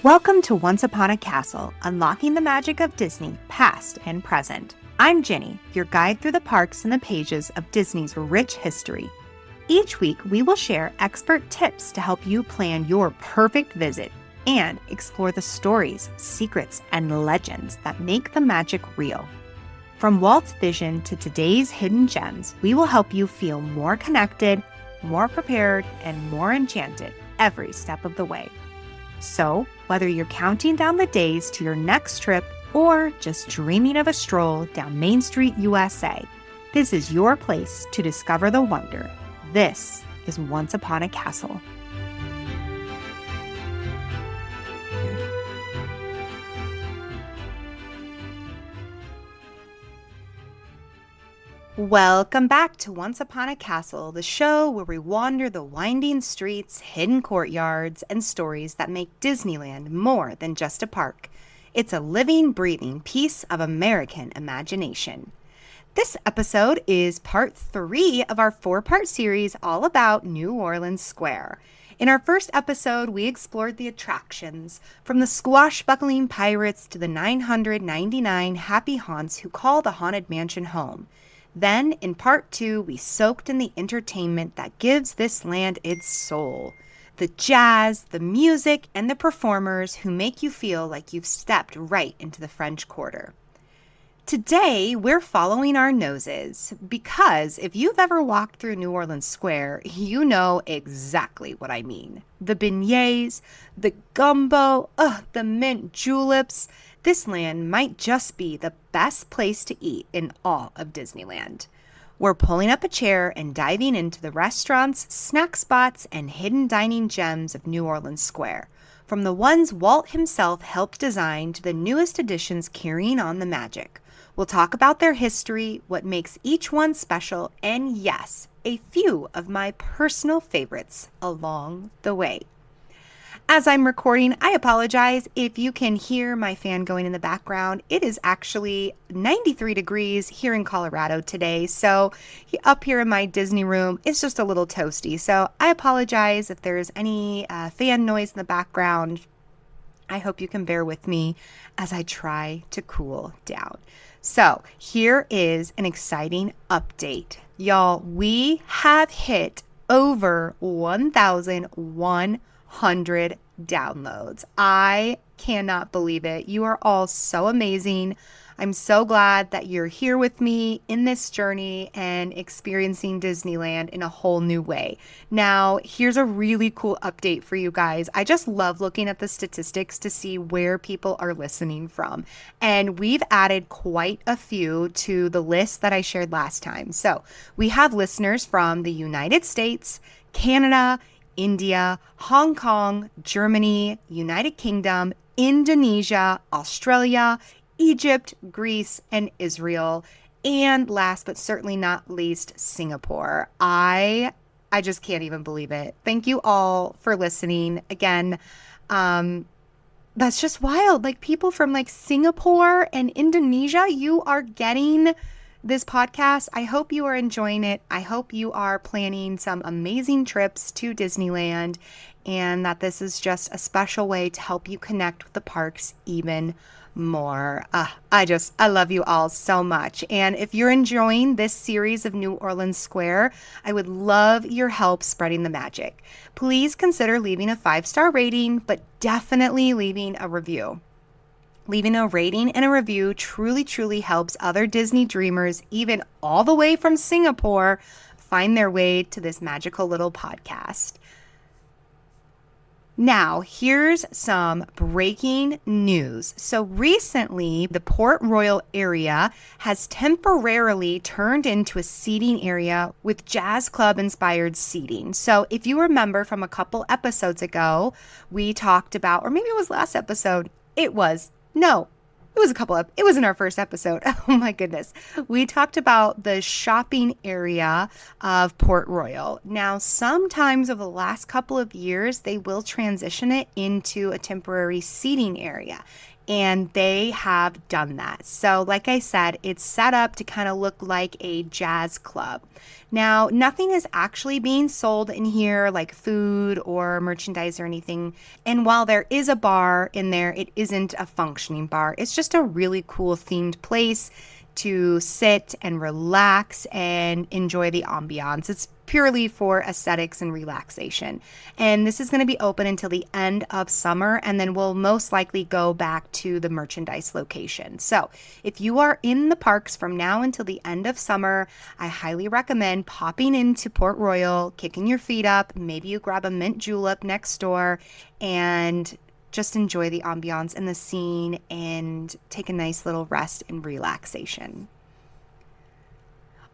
Welcome to Once Upon a Castle, unlocking the magic of Disney, past and present. I'm Ginny, your guide through the parks and the pages of Disney's rich history. Each week, we will share expert tips to help you plan your perfect visit and explore the stories, secrets, and legends that make the magic real. From Walt's vision to today's hidden gems, we will help you feel more connected, more prepared, and more enchanted every step of the way. So, whether you're counting down the days to your next trip or just dreaming of a stroll down Main Street, USA, this is your place to discover the wonder. This is Once Upon a Castle. Welcome back to Once Upon a Castle, the show where we wander the winding streets, hidden courtyards, and stories that make Disneyland more than just a park. It's a living, breathing piece of American imagination. This episode is part 3 of our 4-part series all about New Orleans Square. In our first episode, we explored the attractions, from the swashbuckling pirates to the 999 happy haunts who call the Haunted Mansion home. Then, in part 2, we soaked in the entertainment that gives this land its soul. The jazz, the music, and the performers who make you feel like you've stepped right into the French Quarter. Today, we're following our noses because if you've ever walked through New Orleans Square, you know exactly what I mean. The beignets, the gumbo, the mint juleps. This land might just be the best place to eat in all of Disneyland. We're pulling up a chair and diving into the restaurants, snack spots, and hidden dining gems of New Orleans Square, from the ones Walt himself helped design to the newest additions carrying on the magic. We'll talk about their history, what makes each one special, and yes, a few of my personal favorites along the way. As I'm recording, I apologize if you can hear my fan going in the background. It is actually 93 degrees here in Colorado today, so up here in my Disney room, it's just a little toasty. So I apologize if there's any fan noise in the background. I hope you can bear with me as I try to cool down. So here is an exciting update. Y'all, we have hit over 1,100 downloads. I cannot believe it. You are all so amazing. I'm so glad that you're here with me in this journey and experiencing Disneyland in a whole new way. Now, here's a really cool update for you guys. I just love looking at the statistics to see where people are listening from. And we've added quite a few to the list that I shared last time. So we have listeners from the United States, Canada, India, Hong Kong, Germany, United Kingdom, Indonesia, Australia, Egypt, Greece, and Israel, and last but certainly not least, Singapore. I just can't even believe it. Thank you all for listening. Again, that's just wild. Like, people from like Singapore and Indonesia, you are getting this podcast. I hope you are enjoying it. I hope you are planning some amazing trips to Disneyland, and that this is just a special way to help you connect with the parks even more. I love you all so much. And if you're enjoying this series of New Orleans Square, I would love your help spreading the magic. Please consider leaving a 5-star rating, but definitely leaving a review. Leaving a rating and a review truly helps other Disney dreamers, even all the way from Singapore, find their way to this magical little podcast. Now, here's some breaking news. So recently, the Port Royal area has temporarily turned into a seating area with jazz club inspired seating. So if you remember from a couple episodes ago, we talked about, or maybe it was last episode, it was in our first episode. Oh my goodness. We talked about the shopping area of Port Royal. Now, sometimes over the last couple of years, they will transition it into a temporary seating area. And they have done that. So, like I said, it's set up to kind of look like a jazz club. Now, nothing is actually being sold in here, like food or merchandise or anything. And while there is a bar in there, it isn't a functioning bar. It's just a really cool themed place to sit and relax and enjoy the ambiance. It's purely for aesthetics and relaxation. And this is going to be open until the end of summer, and then we'll most likely go back to the merchandise location. So if you are in the parks from now until the end of summer, I highly recommend popping into Port Royal, kicking your feet up. Maybe you grab a mint julep next door and just enjoy the ambiance and the scene and take a nice little rest and relaxation.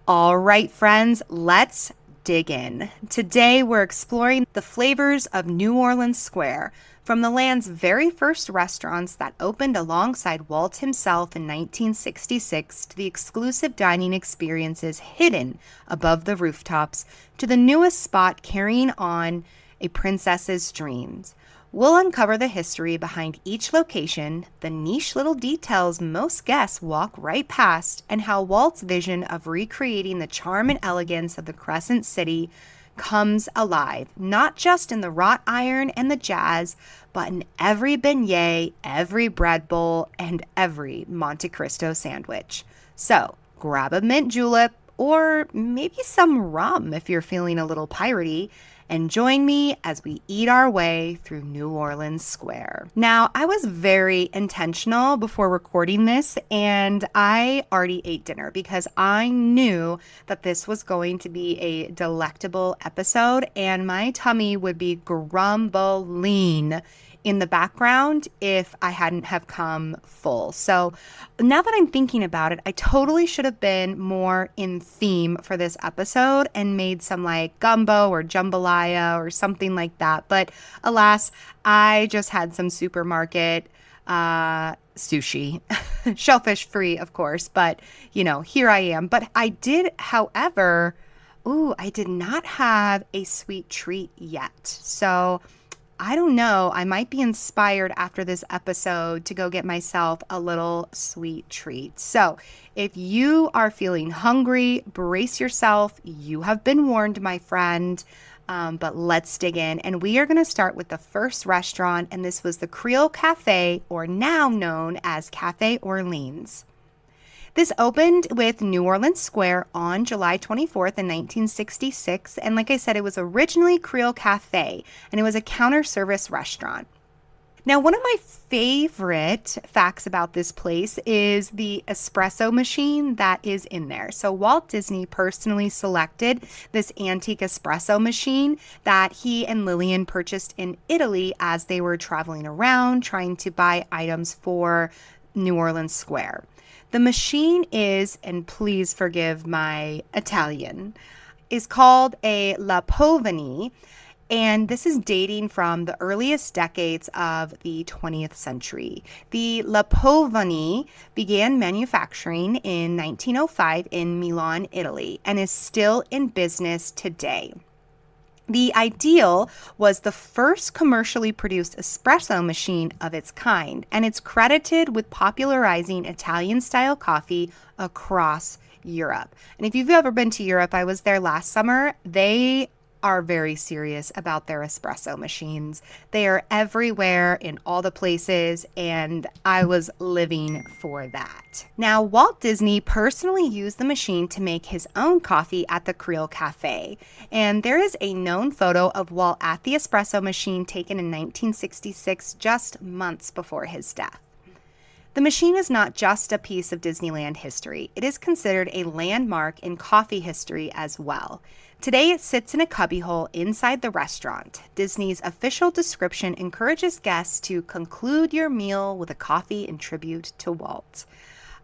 All right, friends, let's dig in. Today, we're exploring the flavors of New Orleans Square, from the land's very first restaurants that opened alongside Walt himself in 1966 to the exclusive dining experiences hidden above the rooftops to the newest spot carrying on a princess's dreams. We'll uncover the history behind each location, the niche little details most guests walk right past, and how Walt's vision of recreating the charm and elegance of the Crescent City comes alive, not just in the wrought iron and the jazz, but in every beignet, every bread bowl, and every Monte Cristo sandwich. So grab a mint julep or maybe some rum if you're feeling a little piratey, and join me as we eat our way through New Orleans Square. Now, I was very intentional before recording this, and I already ate dinner because I knew that this was going to be a delectable episode, and my tummy would be grumbling in the background if I hadn't have come full. So now that I'm thinking about it, I totally should have been more in theme for this episode and made some like gumbo or jambalaya or something like that. But alas, I just had some supermarket sushi, shellfish free, of course, but here I am. But I did, however, I did not have a sweet treat yet. So I don't know. I might be inspired after this episode to go get myself a little sweet treat. So if you are feeling hungry, brace yourself. You have been warned, my friend. But let's dig in. And we are going to start with the first restaurant. And this was the Creole Cafe, or now known as Cafe Orleans. This opened with New Orleans Square on July 24th in 1966. And like I said, it was originally Creole Cafe, and it was a counter service restaurant. Now, one of my favorite facts about this place is the espresso machine that is in there. So Walt Disney personally selected this antique espresso machine that he and Lillian purchased in Italy as they were traveling around trying to buy items for New Orleans Square. The machine is, and please forgive my Italian, is called a La Povani, and this is dating from the earliest decades of the 20th century. The La Povani began manufacturing in 1905 in Milan, Italy, and is still in business today. The Ideal was the first commercially produced espresso machine of its kind, and it's credited with popularizing Italian-style coffee across Europe. And if you've ever been to Europe, I was there last summer, they are very serious about their espresso machines. They are everywhere in all the places, and I was living for that. Now, Walt Disney personally used the machine to make his own coffee at the Creole Cafe, and there is a known photo of Walt at the espresso machine taken in 1966, just months before his death. The machine is not just a piece of Disneyland history. It is considered a landmark in coffee history as well. Today, it sits in a cubbyhole inside the restaurant. Disney's official description encourages guests to conclude your meal with a coffee in tribute to Walt.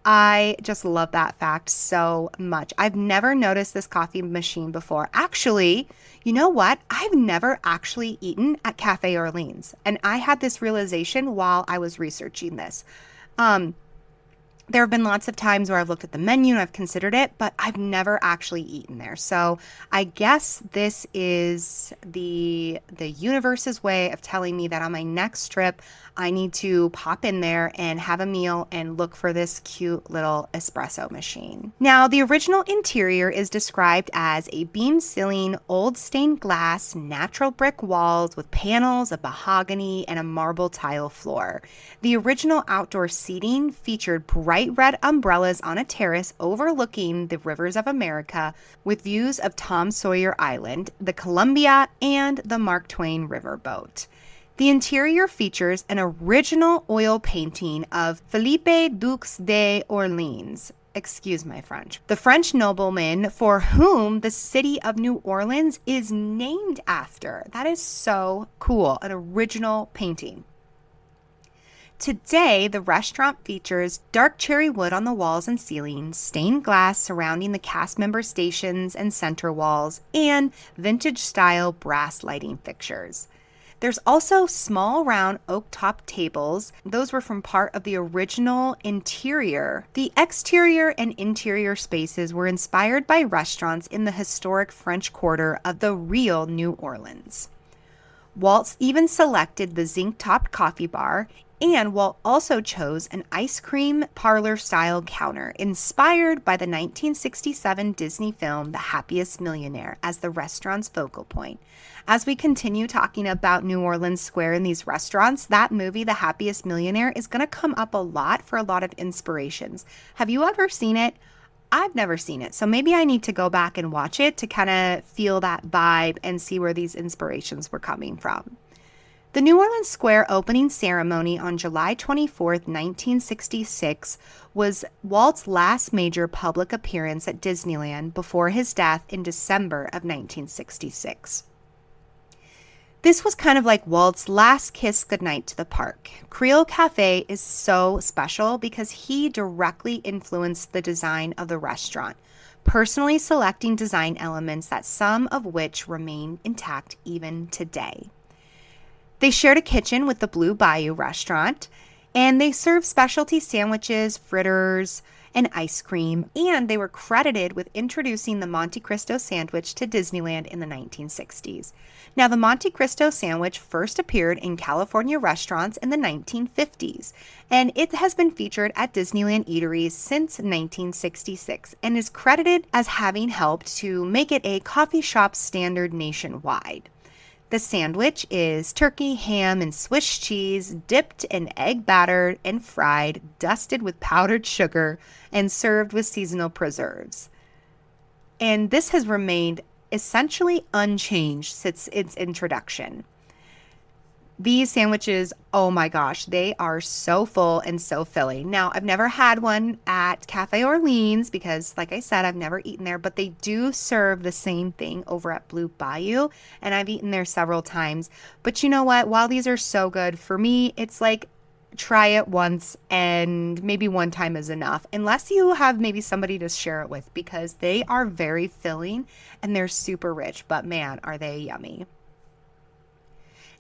I just love that fact so much. I've never noticed this coffee machine before. Actually, you know what? I've never actually eaten at Cafe Orleans, and I had this realization while I was researching this. There have been lots of times where I've looked at the menu and I've considered it, but I've never actually eaten there. So I guess this is the universe's way of telling me that on my next trip, I need to pop in there and have a meal and look for this cute little espresso machine. Now, the original interior is described as a beam ceiling, old stained glass, natural brick walls with panels of mahogany and a marble tile floor. The original outdoor seating featured bright red umbrellas on a terrace overlooking the rivers of America with views of Tom Sawyer Island, the Columbia, and the Mark Twain riverboat. The interior features an original oil painting of Philippe Dux d'Orleans. Excuse my French. The French nobleman for whom the city of New Orleans is named after. That is so cool. An original painting. Today, the restaurant features dark cherry wood on the walls and ceilings, stained glass surrounding the cast member stations and center walls, and vintage-style brass lighting fixtures. There's also small round oak top tables. Those were from part of the original interior. The exterior and interior spaces were inspired by restaurants in the historic French Quarter of the real New Orleans. Waltz even selected the zinc-topped coffee bar, and Walt also chose an ice cream parlor-style counter inspired by the 1967 Disney film The Happiest Millionaire as the restaurant's focal point. As we continue talking about New Orleans Square and these restaurants, that movie, The Happiest Millionaire, is going to come up a lot for a lot of inspirations. Have you ever seen it? I've never seen it, so maybe I need to go back and watch it to kind of feel that vibe and see where these inspirations were coming from. The New Orleans Square opening ceremony on July 24th, 1966 was Walt's last major public appearance at Disneyland before his death in December of 1966. This was kind of like Walt's last kiss goodnight to the park. Creole Cafe is so special because he directly influenced the design of the restaurant, personally selecting design elements that some of which remain intact even today. They shared a kitchen with the Blue Bayou restaurant, and they served specialty sandwiches, fritters, and ice cream, and they were credited with introducing the Monte Cristo sandwich to Disneyland in the 1960s. Now, the Monte Cristo sandwich first appeared in California restaurants in the 1950s, and it has been featured at Disneyland eateries since 1966 and is credited as having helped to make it a coffee shop standard nationwide. The sandwich is turkey, ham, and Swiss cheese dipped in egg batter and fried, dusted with powdered sugar, and served with seasonal preserves. And this has remained essentially unchanged since its introduction. These sandwiches, oh my gosh, they are so full and so filling. Now, I've never had one at Cafe Orleans because, like I said, I've never eaten there, but they do serve the same thing over at Blue Bayou, and I've eaten there several times. But you know what? While these are so good, for me, it's like try it once and maybe one time is enough, unless you have maybe somebody to share it with, because they are very filling and they're super rich, but man, are they yummy.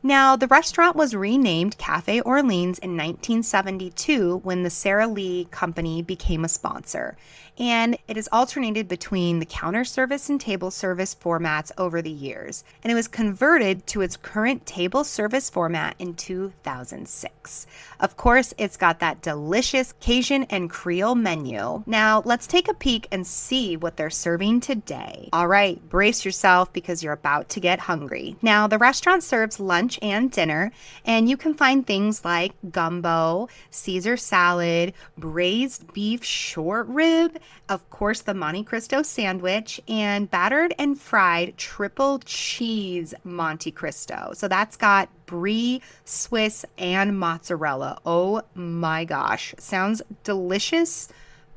Now, the restaurant was renamed Cafe Orleans in 1972 when the Sara Lee Company became a sponsor, and it has alternated between the counter service and table service formats over the years, and it was converted to its current table service format in 2006. Of course, it's got that delicious Cajun and Creole menu. Now, let's take a peek and see what they're serving today. All right, brace yourself because you're about to get hungry. Now, the restaurant serves lunch and dinner, and you can find things like gumbo, Caesar salad, braised beef short rib, of course the Monte Cristo sandwich, and battered and fried triple cheese Monte Cristo. So that's got brie, Swiss, and mozzarella. Oh my gosh, sounds delicious,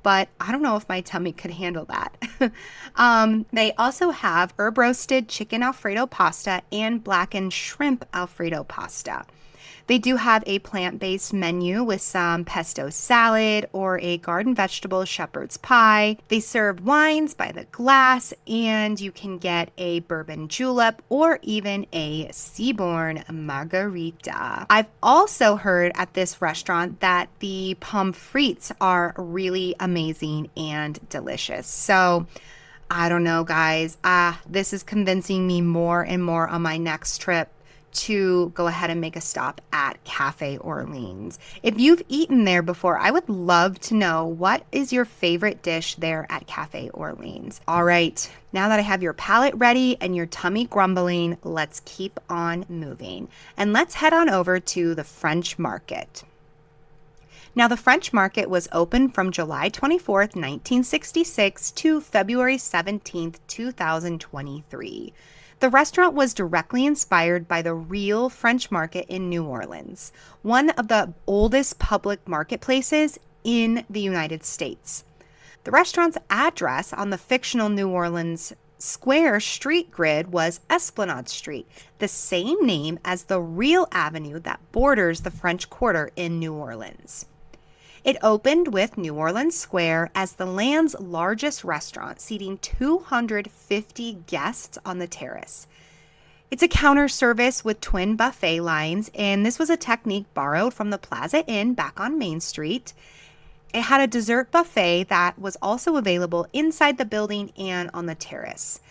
but I don't know if my tummy could handle that. They also have herb roasted chicken Alfredo pasta and blackened shrimp Alfredo pasta. They do have a plant-based menu with some pesto salad or a garden vegetable shepherd's pie. They serve wines by the glass, and you can get a bourbon julep or even a Seabourn margarita. I've also heard at this restaurant that the pommes frites are really amazing and delicious. So I don't know, guys. This is convincing me more and more on my next trip to go ahead and make a stop at Cafe Orleans. If you've eaten there before, I would love to know, what is your favorite dish there at Cafe Orleans? All right, now that I have your palate ready and your tummy grumbling, let's keep on moving. And let's head on over to the French Market. Now, the French Market was open from July 24th, 1966 to February 17th, 2023. The restaurant was directly inspired by the real French Market in New Orleans, one of the oldest public marketplaces in the United States. The restaurant's address on the fictional New Orleans Square street grid was Esplanade Street, the same name as the real avenue that borders the French Quarter in New Orleans. It opened with New Orleans Square as the land's largest restaurant, seating 250 guests on the terrace. It's a counter service with twin buffet lines, and this was a technique borrowed from the Plaza Inn back on Main Street. It had a dessert buffet that was also available inside the building and on the terrace.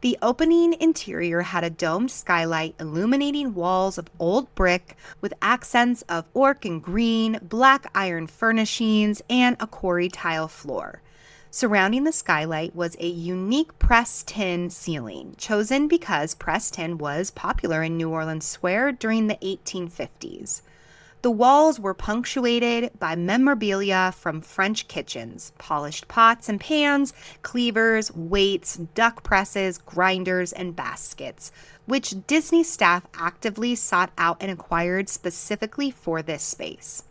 The opening interior had a domed skylight illuminating walls of old brick with accents of oak and green, black iron furnishings, and a quarry tile floor. Surrounding the skylight was a unique pressed tin ceiling, chosen because pressed tin was popular in New Orleans Square during the 1850s. The walls were punctuated by memorabilia from French kitchens, polished pots and pans, cleavers, weights, duck presses, grinders, and baskets, which Disney staff actively sought out and acquired specifically for this space.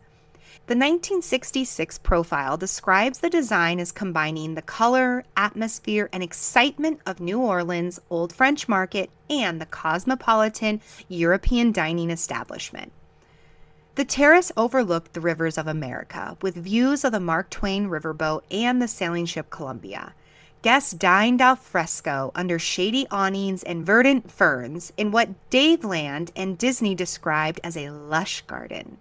The 1966 profile describes the design as combining the color, atmosphere, and excitement of New Orleans' Old French Market and the cosmopolitan European dining establishment. The terrace overlooked the rivers of America, with views of the Mark Twain riverboat and the sailing ship Columbia. Guests dined al fresco under shady awnings and verdant ferns in what Dave Land and Disney described as a lush garden.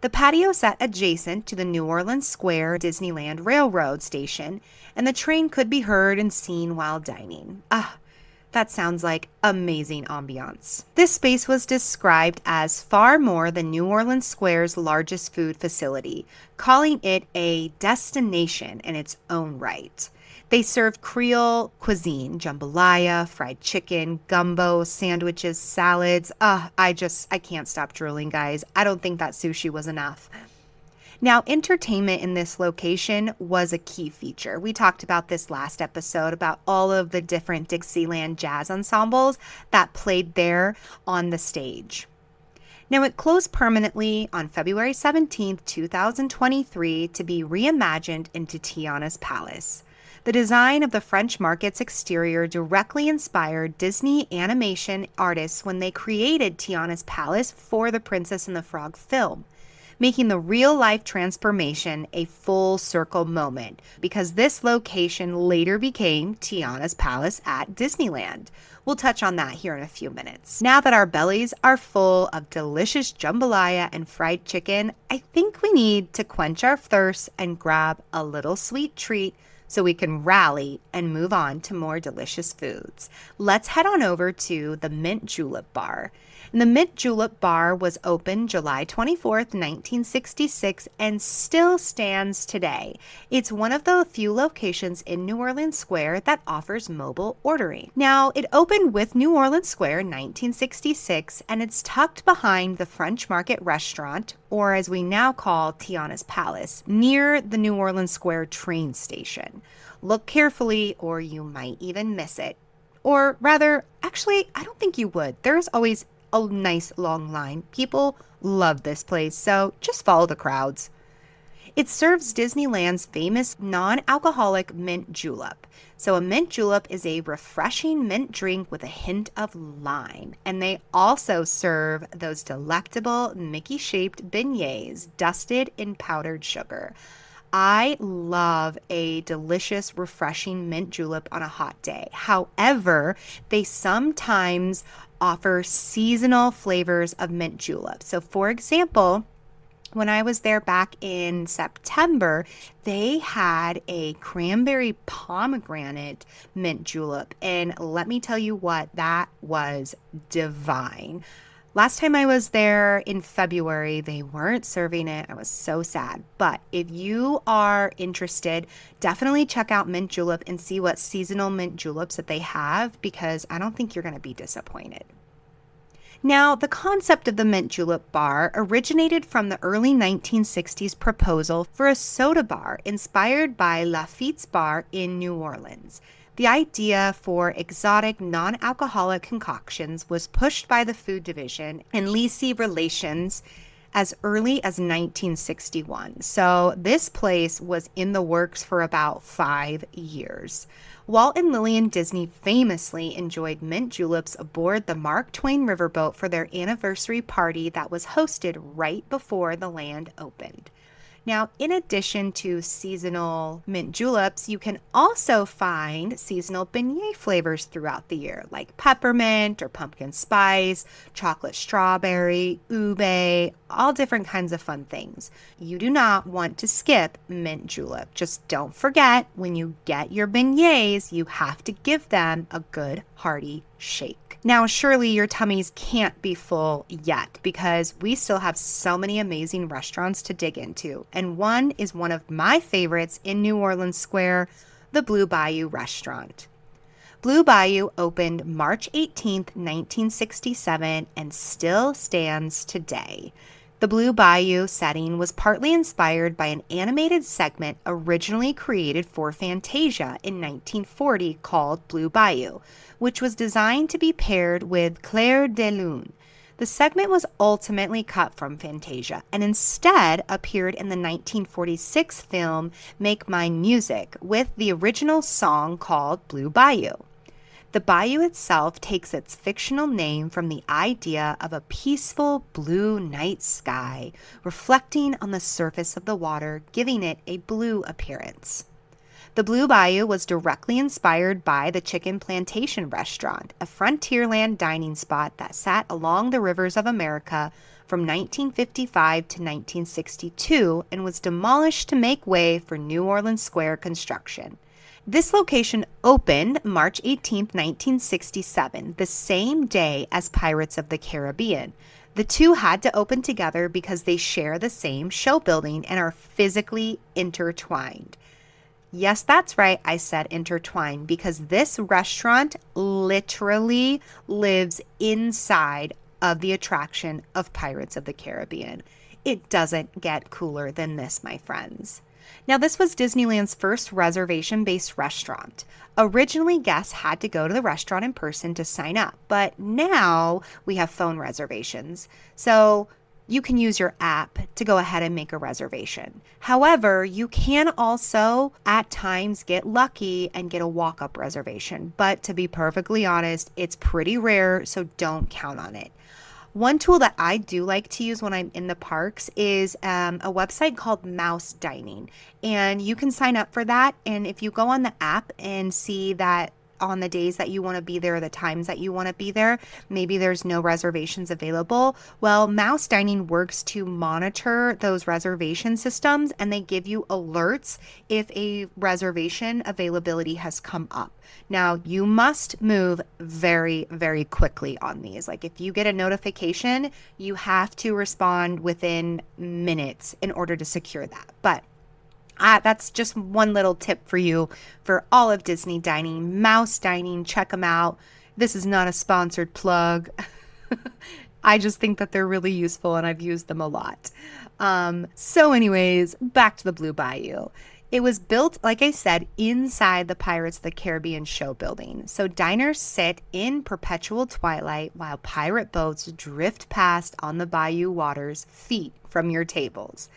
The patio sat adjacent to the New Orleans Square Disneyland Railroad station, and the train could be heard and seen while dining. That sounds like amazing ambiance. This space was described as far more than New Orleans Square's largest food facility, calling it a destination in its own right. They served Creole cuisine, jambalaya, fried chicken, gumbo, sandwiches, salads. I can't stop drooling, guys. I don't think that sushi was enough. Now, entertainment in this location was a key feature. We talked about this last episode about all of the different Dixieland jazz ensembles that played there on the stage. Now, it closed permanently on February 17th, 2023 to be reimagined into Tiana's Palace. The design of the French Market's exterior directly inspired Disney animation artists when they created Tiana's Palace for the Princess and the Frog film, making the real-life transformation a full circle moment, because this location later became Tiana's Palace at Disneyland. We'll touch on that here in a few minutes. Now that our bellies are full of delicious jambalaya and fried chicken, I think we need to quench our thirst and grab a little sweet treat so we can rally and move on to more delicious foods. Let's head on over to the Mint Julep Bar. And the Mint Julep Bar was opened July 24th, 1966, and still stands today. It's one of the few locations in New Orleans Square that offers mobile ordering. Now, it opened with New Orleans Square in 1966, and it's tucked behind the French Market restaurant, or as we now call Tiana's Palace, near the New Orleans Square train station. Look carefully, or you might even miss it. Or rather, actually, I don't think you would. There's always a nice long line. People love this place, so just follow the crowds. It serves Disneyland's famous non-alcoholic mint julep. So a mint julep is a refreshing mint drink with a hint of lime. And they also serve those delectable Mickey-shaped beignets dusted in powdered sugar. I love a delicious, refreshing mint julep on a hot day. However, they sometimes offer seasonal flavors of mint julep. So for example, when I was there back in September, they had a cranberry pomegranate mint julep. And let me tell you what, that was divine. Last time I was there in February, they weren't serving it. I was so sad. But if you are interested, definitely check out Mint Julep and see what seasonal mint juleps that they have, because I don't think you're going to be disappointed. Now, the concept of the mint julep bar originated from the early 1960s proposal for a soda bar inspired by Lafitte's Bar in New Orleans. The idea for exotic non-alcoholic concoctions was pushed by the food division and Lisi Relations as early as 1961. So this place was in the works for about 5 years. Walt and Lillian Disney famously enjoyed mint juleps aboard the Mark Twain riverboat for their anniversary party that was hosted right before the land opened. Now, in addition to seasonal mint juleps, you can also find seasonal beignet flavors throughout the year, like peppermint or pumpkin spice, chocolate strawberry, ube, all different kinds of fun things. You do not want to skip mint julep. Just don't forget, when you get your beignets, you have to give them a good hearty shake. Now, surely your tummies can't be full yet, because we still have so many amazing restaurants to dig into. And one is one of my favorites in New Orleans Square, the Blue Bayou Restaurant. Blue Bayou opened March 18th, 1967, and still stands today. The Blue Bayou setting was partly inspired by an animated segment originally created for Fantasia in 1940 called Blue Bayou, which was designed to be paired with Clair de Lune. The segment was ultimately cut from Fantasia and instead appeared in the 1946 film Make Mine Music with the original song called Blue Bayou. The bayou itself takes its fictional name from the idea of a peaceful blue night sky reflecting on the surface of the water, giving it a blue appearance. The Blue Bayou was directly inspired by the Chicken Plantation Restaurant, a frontierland dining spot that sat along the rivers of America from 1955 to 1962 and was demolished to make way for New Orleans Square construction. This location opened March 18, 1967, the same day as Pirates of the Caribbean. The two had to open together because they share the same show building and are physically intertwined. Yes, that's right, I said intertwined, because this restaurant literally lives inside of the attraction of Pirates of the Caribbean. It doesn't get cooler than this, my friends. Now, this was Disneyland's first reservation-based restaurant. Originally, guests had to go to the restaurant in person to sign up, but now we have phone reservations. So you can use your app to go ahead and make a reservation. However, you can also at times get lucky and get a walk-up reservation. But to be perfectly honest, it's pretty rare, so don't count on it. One tool that I do like to use when I'm in the parks is a website called Mouse Dining. And you can sign up for that. And if you go on the app and see that on the days that you want to be there, the times that you want to be there, maybe there's no reservations available. Well, Mouse Dining works to monitor those reservation systems, and they give you alerts if a reservation availability has come up. Now, you must move very, very quickly on these. Like if you get a notification, you have to respond within minutes in order to secure that. But that's just one little tip for you for all of Disney Dining. Mouse Dining, check them out. This is not a sponsored plug. I just think that they're really useful and I've used them a lot. So anyways, back to the Blue Bayou. It was built, like I said, inside the Pirates of the Caribbean show building. So diners sit in perpetual twilight while pirate boats drift past on the bayou waters feet from your tables.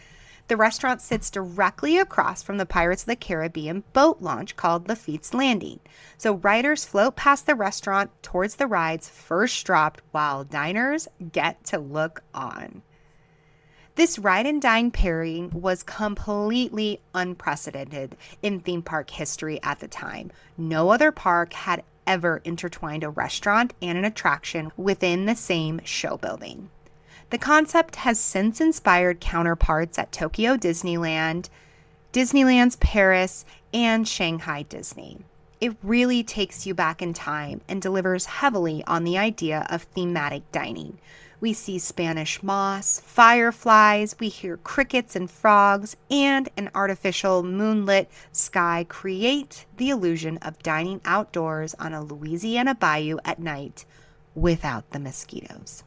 The restaurant sits directly across from the Pirates of the Caribbean boat launch called Lafitte's Landing. So riders float past the restaurant towards the rides first dropped while diners get to look on. This ride and dine pairing was completely unprecedented in theme park history at the time. No other park had ever intertwined a restaurant and an attraction within the same show building. The concept has since inspired counterparts at Tokyo Disneyland, Disneyland's Paris, and Shanghai Disney. It really takes you back in time and delivers heavily on the idea of thematic dining. We see Spanish moss, fireflies, we hear crickets and frogs, and an artificial moonlit sky create the illusion of dining outdoors on a Louisiana bayou at night without the mosquitoes.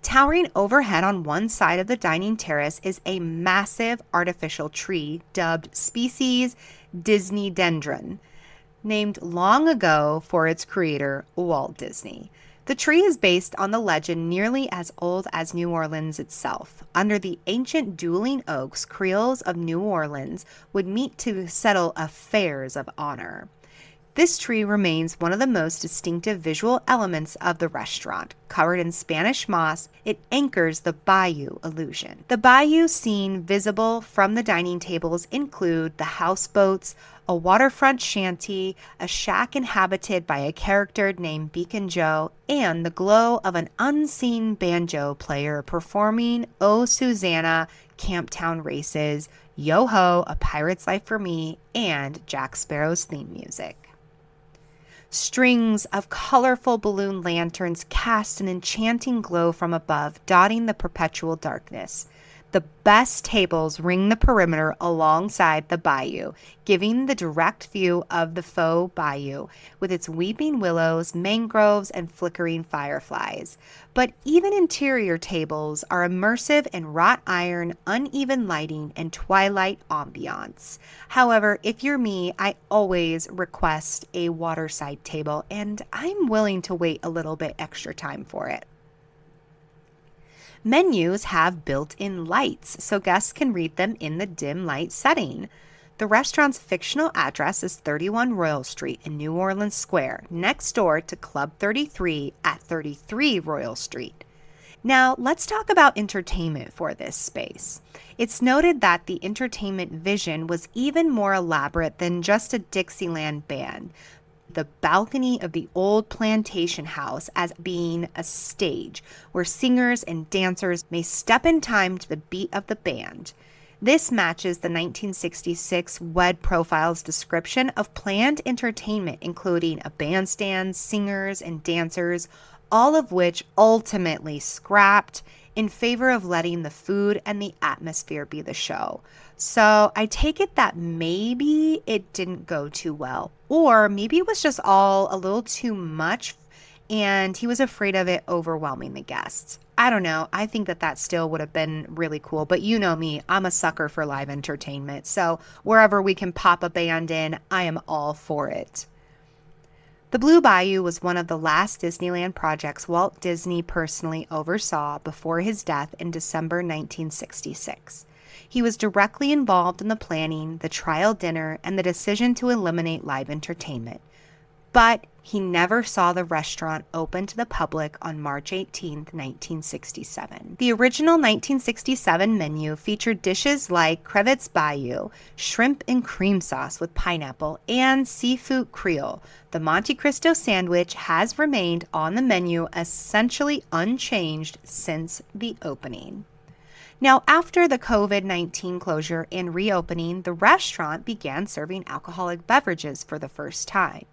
Towering overhead on one side of the dining terrace is a massive artificial tree dubbed species Disney dendron, named long ago for its creator, Walt Disney. The tree is based on the legend nearly as old as New Orleans itself. Under the ancient dueling oaks, Creoles of New Orleans would meet to settle affairs of honor. This tree remains one of the most distinctive visual elements of the restaurant. Covered in Spanish moss, it anchors the bayou illusion. The bayou scene visible from the dining tables include the houseboats, a waterfront shanty, a shack inhabited by a character named Beacon Joe, and the glow of an unseen banjo player performing Oh Susanna, Camptown Races, Yo Ho, A Pirate's Life for Me, and Jack Sparrow's theme music. Strings of colorful balloon lanterns cast an enchanting glow from above, dotting the perpetual darkness. The best tables ring the perimeter alongside the bayou, giving the direct view of the faux bayou with its weeping willows, mangroves, and flickering fireflies. But even interior tables are immersive in wrought iron, uneven lighting, and twilight ambiance. However, if you're me, I always request a waterside table, and I'm willing to wait a little bit extra time for it. Menus have built-in lights, so guests can read them in the dim light setting. The restaurant's fictional address is 31 Royal Street in New Orleans Square, next door to Club 33 at 33 Royal Street. Now, let's talk about entertainment for this space. It's noted that the entertainment vision was even more elaborate than just a Dixieland band. The balcony of the old plantation house as being a stage where singers and dancers may step in time to the beat of the band. This matches the 1966 WED Profile's description of planned entertainment, including a bandstand, singers, and dancers, all of which ultimately scrapped in favor of letting the food and the atmosphere be the show. So I take it that maybe it didn't go too well, or maybe it was just all a little too much and he was afraid of it overwhelming the guests. I don't know. I think that still would have been really cool, but you know me, I'm a sucker for live entertainment. So wherever we can pop a band in, I am all for it. The Blue Bayou was one of the last Disneyland projects Walt Disney personally oversaw before his death in December 1966. He was directly involved in the planning, the trial dinner, and the decision to eliminate live entertainment. But he never saw the restaurant open to the public on March 18, 1967. The original 1967 menu featured dishes like crevettes bayou, shrimp and cream sauce with pineapple, and seafood creole. The Monte Cristo sandwich has remained on the menu essentially unchanged since the opening. Now, after the COVID-19 closure and reopening, the restaurant began serving alcoholic beverages for the first time.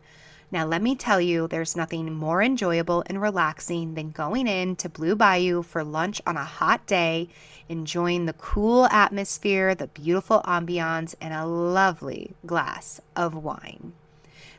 Now, let me tell you, there's nothing more enjoyable and relaxing than going in to Blue Bayou for lunch on a hot day, enjoying the cool atmosphere, the beautiful ambiance, and a lovely glass of wine.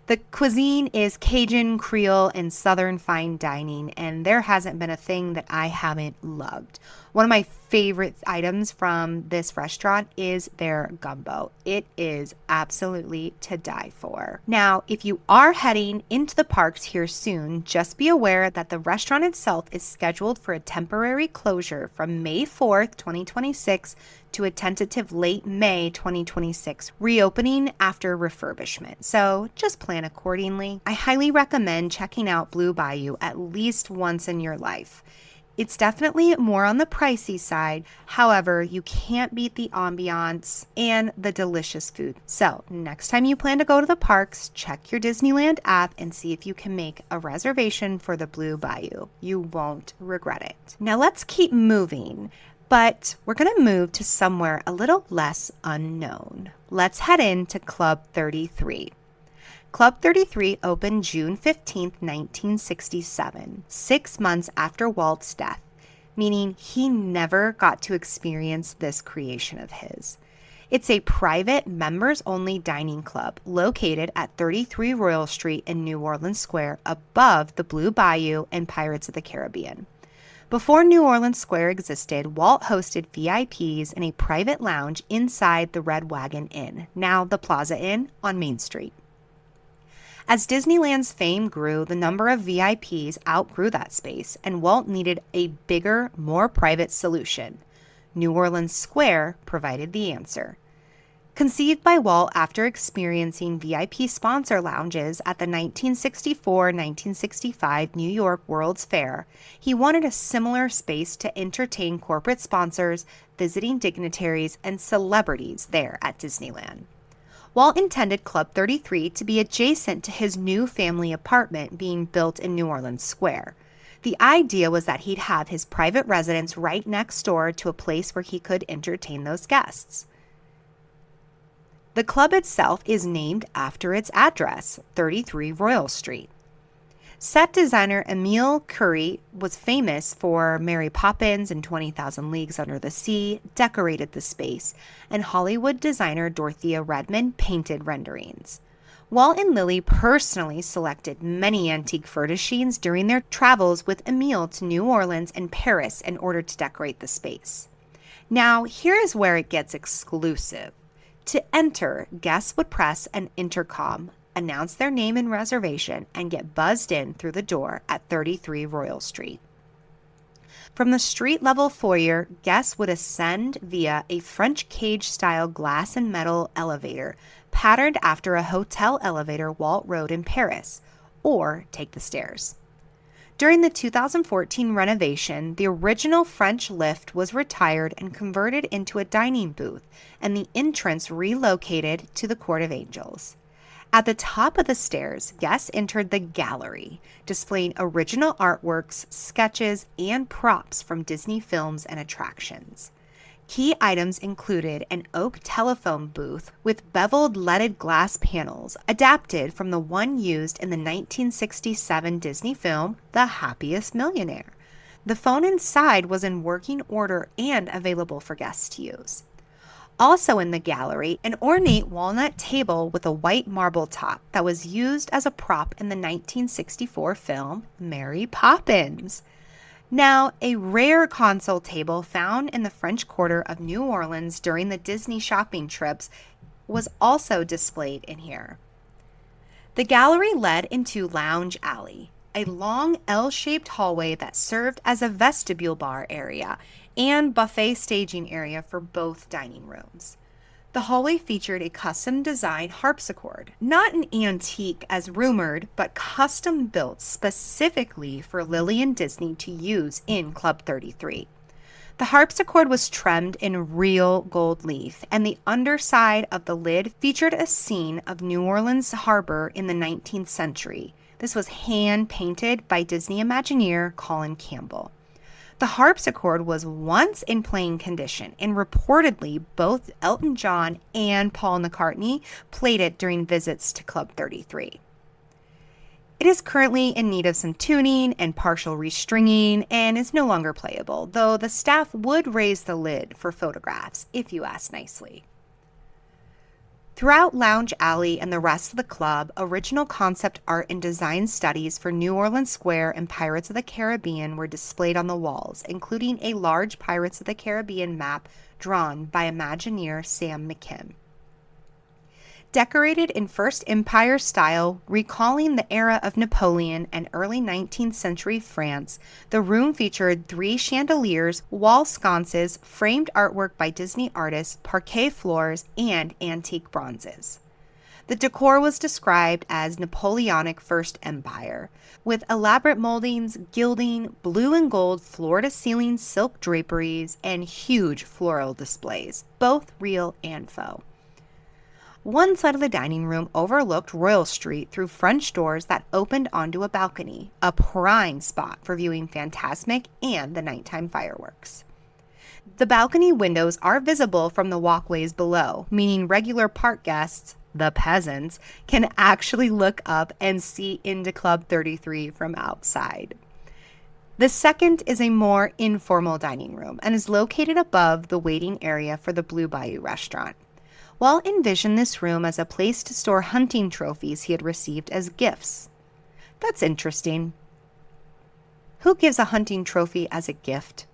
The cuisine is Cajun, Creole, and Southern fine dining, and there hasn't been a thing that I haven't loved. One of my favorite items from this restaurant is their gumbo. It is absolutely to die for. Now, if you are heading into the parks here soon, just be aware that the restaurant itself is scheduled for a temporary closure from May 4th, 2026 to a tentative late May 2026 reopening after refurbishment. So just plan accordingly. I highly recommend checking out Blue Bayou at least once in your life. It's definitely more on the pricey side. However, you can't beat the ambiance and the delicious food. So next time you plan to go to the parks, check your Disneyland app and see if you can make a reservation for the Blue Bayou. You won't regret it. Now let's keep moving, but we're going to move to somewhere a little less unknown. Let's head into Club 33. Club 33 opened June 15, 1967, 6 months after Walt's death, meaning he never got to experience this creation of his. It's a private, members-only dining club located at 33 Royal Street in New Orleans Square above the Blue Bayou and Pirates of the Caribbean. Before New Orleans Square existed, Walt hosted VIPs in a private lounge inside the Red Wagon Inn, now the Plaza Inn, on Main Street. As Disneyland's fame grew, the number of VIPs outgrew that space, and Walt needed a bigger, more private solution. New Orleans Square provided the answer. Conceived by Walt after experiencing VIP sponsor lounges at the 1964-1965 New York World's Fair, he wanted a similar space to entertain corporate sponsors, visiting dignitaries, and celebrities there at Disneyland. Walt intended Club 33 to be adjacent to his new family apartment being built in New Orleans Square. The idea was that he'd have his private residence right next door to a place where he could entertain those guests. The club itself is named after its address, 33 Royal Street. Set designer Emile Coury was famous for Mary Poppins and 20,000 Leagues Under the Sea, decorated the space, and Hollywood designer Dorothea Redmond painted renderings. Walt and Lily personally selected many antique furnishings during their travels with Emile to New Orleans and Paris in order to decorate the space. Now, here is where it gets exclusive. To enter, guests would press an intercom, announce their name and reservation, and get buzzed in through the door at 33 Royal Street. From the street-level foyer, guests would ascend via a French cage-style glass and metal elevator patterned after a hotel elevator Walt rode in Paris, or take the stairs. During the 2014 renovation, the original French lift was retired and converted into a dining booth, and the entrance relocated to the Court of Angels. At the top of the stairs, guests entered the gallery, displaying original artworks, sketches, and props from Disney films and attractions. Key items included an oak telephone booth with beveled leaded glass panels, adapted from the one used in the 1967 Disney film, The Happiest Millionaire. The phone inside was in working order and available for guests to use. Also in the gallery, an ornate walnut table with a white marble top that was used as a prop in the 1964 film, Mary Poppins. Now, a rare console table found in the French Quarter of New Orleans during the Disney shopping trips was also displayed in here. The gallery led into Lounge Alley, a long L-shaped hallway that served as a vestibule bar area and buffet staging area for both dining rooms. The hallway featured a custom-designed harpsichord, not an antique as rumored, but custom-built specifically for Lily and Disney to use in Club 33. The harpsichord was trimmed in real gold leaf, and the underside of the lid featured a scene of New Orleans harbor in the 19th century. This was hand-painted by Disney Imagineer Colin Campbell. The harpsichord was once in playing condition, and reportedly both Elton John and Paul McCartney played it during visits to Club 33. It is currently in need of some tuning and partial restringing and is no longer playable, though the staff would raise the lid for photographs if you ask nicely. Throughout Lounge Alley and the rest of the club, original concept art and design studies for New Orleans Square and Pirates of the Caribbean were displayed on the walls, including a large Pirates of the Caribbean map drawn by Imagineer Sam McKim. Decorated in First Empire style, recalling the era of Napoleon and early 19th century France, the room featured 3 chandeliers, wall sconces, framed artwork by Disney artists, parquet floors, and antique bronzes. The decor was described as Napoleonic First Empire, with elaborate moldings, gilding, blue and gold floor-to-ceiling silk draperies, and huge floral displays, both real and faux. One side of the dining room overlooked Royal Street through French doors that opened onto a balcony, a prime spot for viewing Fantasmic and the nighttime fireworks. The balcony windows are visible from the walkways below, meaning regular park guests, the peasants, can actually look up and see into Club 33 from outside. The second is a more informal dining room and is located above the waiting area for the Blue Bayou restaurant. Walt envisioned this room as a place to store hunting trophies he had received as gifts. That's interesting. Who gives a hunting trophy as a gift?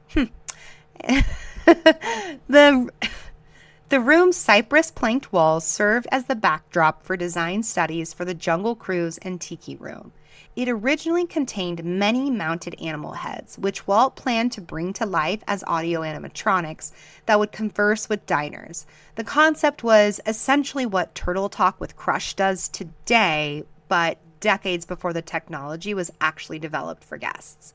The room's cypress-planked walls served as the backdrop for design studies for the Jungle Cruise and Tiki Room. It originally contained many mounted animal heads, which Walt planned to bring to life as audio animatronics that would converse with diners. The concept was essentially what Turtle Talk with Crush does today, but decades before the technology was actually developed for guests.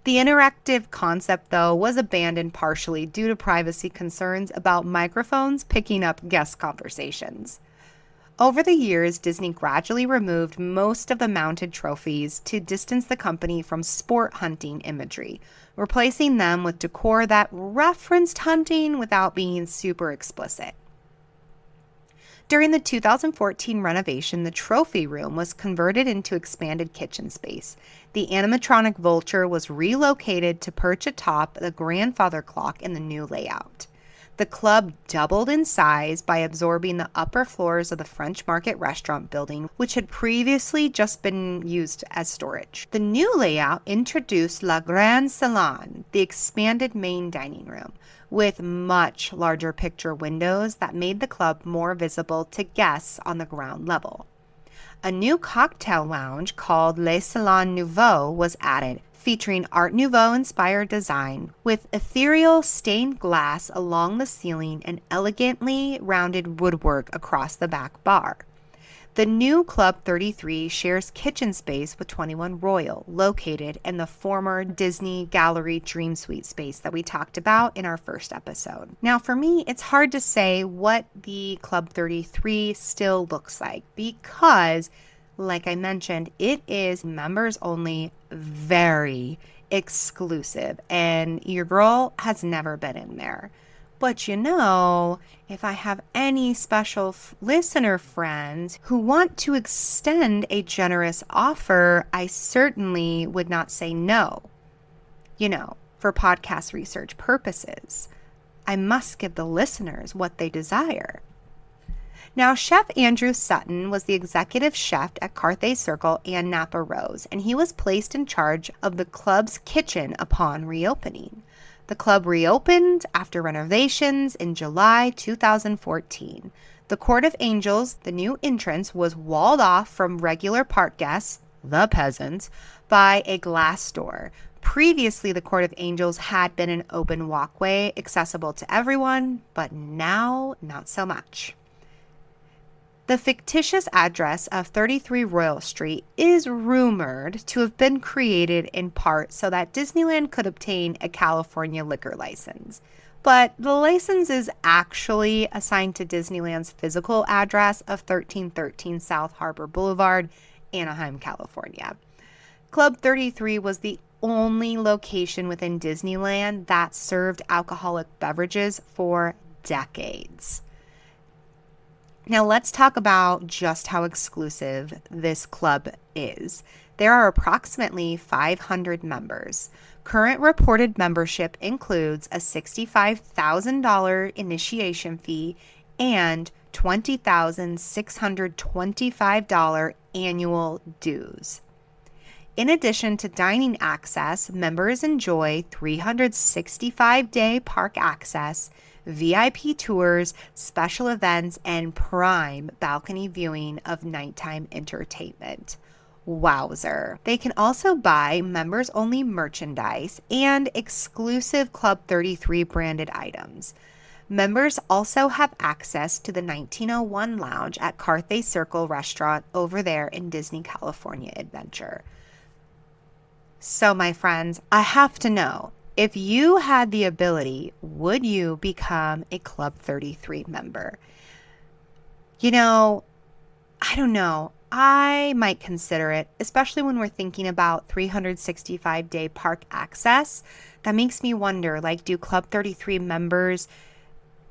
The interactive concept, though, was abandoned partially due to privacy concerns about microphones picking up guest conversations. Over the years, Disney gradually removed most of the mounted trophies to distance the company from sport hunting imagery, replacing them with decor that referenced hunting without being super explicit. During the 2014 renovation, the trophy room was converted into expanded kitchen space. The animatronic vulture was relocated to perch atop the grandfather clock in the new layout. The club doubled in size by absorbing the upper floors of the French Market restaurant building, which had previously just been used as storage. The new layout introduced La Grande Salon, the expanded main dining room, with much larger picture windows that made the club more visible to guests on the ground level. A new cocktail lounge called Le Salon Nouveau was added, featuring Art Nouveau-inspired design with ethereal stained glass along the ceiling and elegantly rounded woodwork across the back bar. The new Club 33 shares kitchen space with 21 Royal, located in the former Disney Gallery Dream Suite space that we talked about in our first episode. Now, for me, it's hard to say what the Club 33 still looks like because, like I mentioned, it is members only, very exclusive, and your girl has never been in there. But if I have any special listener friends who want to extend a generous offer, I certainly would not say no, for podcast research purposes. I must give the listeners what they desire. Now, Chef Andrew Sutton was the executive chef at Carthay Circle and Napa Rose, and he was placed in charge of the club's kitchen upon reopening. The club reopened after renovations in July 2014. The Court of Angels, the new entrance, was walled off from regular park guests, the peasants, by a glass door. Previously, the Court of Angels had been an open walkway accessible to everyone, but now not so much. The fictitious address of 33 Royal Street is rumored to have been created in part so that Disneyland could obtain a California liquor license. But the license is actually assigned to Disneyland's physical address of 1313 South Harbor Boulevard, Anaheim, California. Club 33 was the only location within Disneyland that served alcoholic beverages for decades. Now let's talk about just how exclusive this club is. There are approximately 500 members. Current reported membership includes a $65,000 initiation fee and $20,625 annual dues. In addition to dining access, members enjoy 365-day park access, VIP tours, special events, and prime balcony viewing of nighttime entertainment. Wowzer. They can also buy members-only merchandise and exclusive Club 33 branded items. Members also have access to the 1901 Lounge at Carthay Circle restaurant over there in Disney California Adventure. So, my friends, I have to know, if you had the ability, would you become a Club 33 member? I don't know. I might consider it, especially when we're thinking about 365-day park access. that makes me wonder, like, do Club 33 members,